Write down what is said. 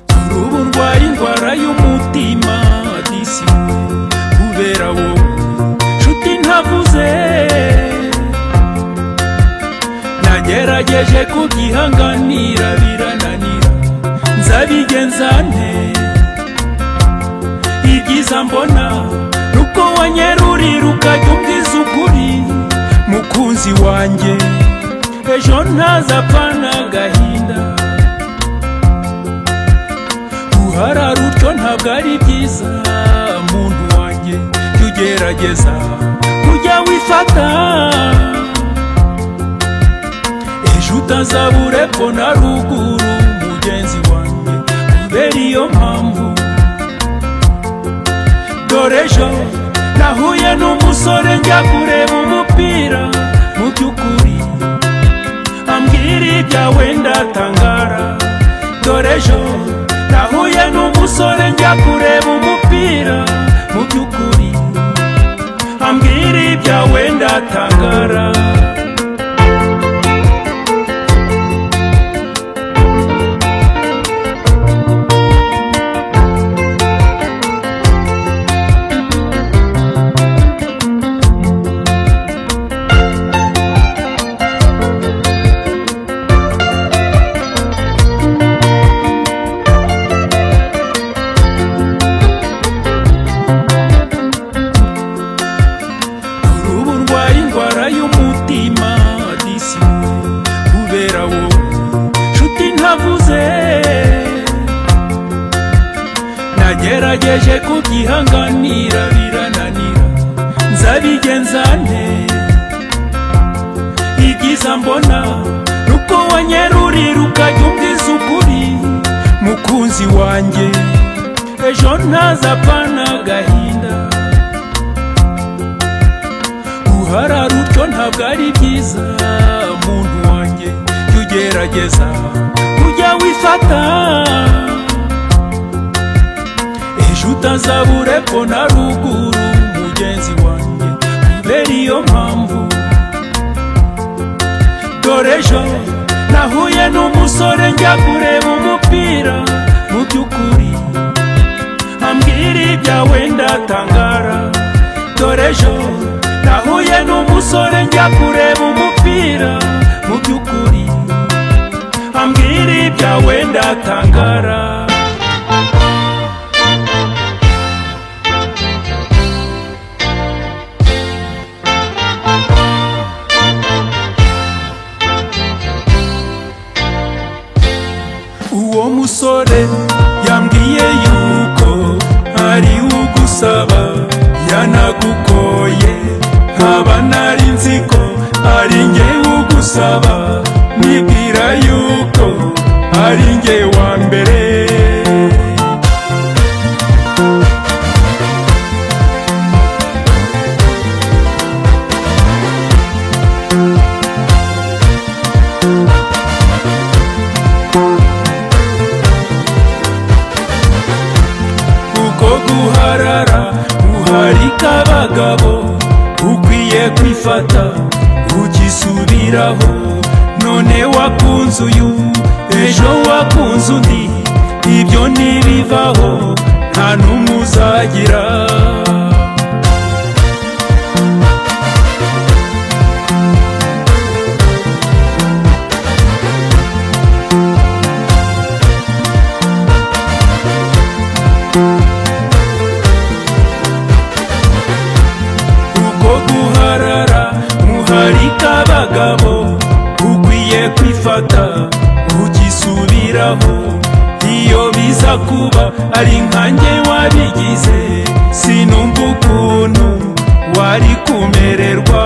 turubundwaye indwara y'umutima disiwe kubera wowe nshuti ntavuze nagerageje kubyihanganira birananira nzabigenza nte ibyiza mbona nuko wanyerurira ukajya umbwiza ukuri mukunzi wanjye ejo ntazapfana agahinda guharara utyo ntabwo ari byiza muntu wanjye jya ugerageza kujya wifata ejo utazabura epfo na ruguru mugenzi wanjye kubera iyo mpamvu dore ejo nahuye n'umusore njya kureba umupira mu by'ukuri ambwira ibyawe ndatangara dore ejo nahuye n'umusore njya kureba umupira mu by'ukuri ambwira ibyawe ndatangara indwara y'umutima disiwe kubera wowe nshuti ntavuze nagerageje kubyihanganira birananira nzabigenza nte ibyiza mbona nuko wanyerurira ukajya umbwiza ukuri mukunzi wanjye ejo ntazapfana agahinda guharara utyo ntabwo ari byiza muntu wanjye jya ugerageza kujya wifata ejo utazabura epfo na ruguru mugenzi wanjye kubera iyo mpamvu dore ejo nahuye n'umusore njya kureba umupira mu by'ukuri ambwira ibyawe ndatangara dore ejo nahuye n'umusore njya kureba umupira mu by'ukuri ambwira ibyawe ndatangara uwo musore yambwiye yuko ari ugusaba yanagukoye nkaba nari nziko ari njye ugusaba nibwira yuko ari njye wa mbere uko guharara uharika abagabo ukwiye kwifata ukisubiraho none wakunze uyu ejo wakunze undi ibyo ntibivaho nta n'umwe uzagira muharika abagabo ukwiye kwifata ukisubiraho iyo biza kuba ari nkanjye wabigize sinumva ukuntu wari kumererwa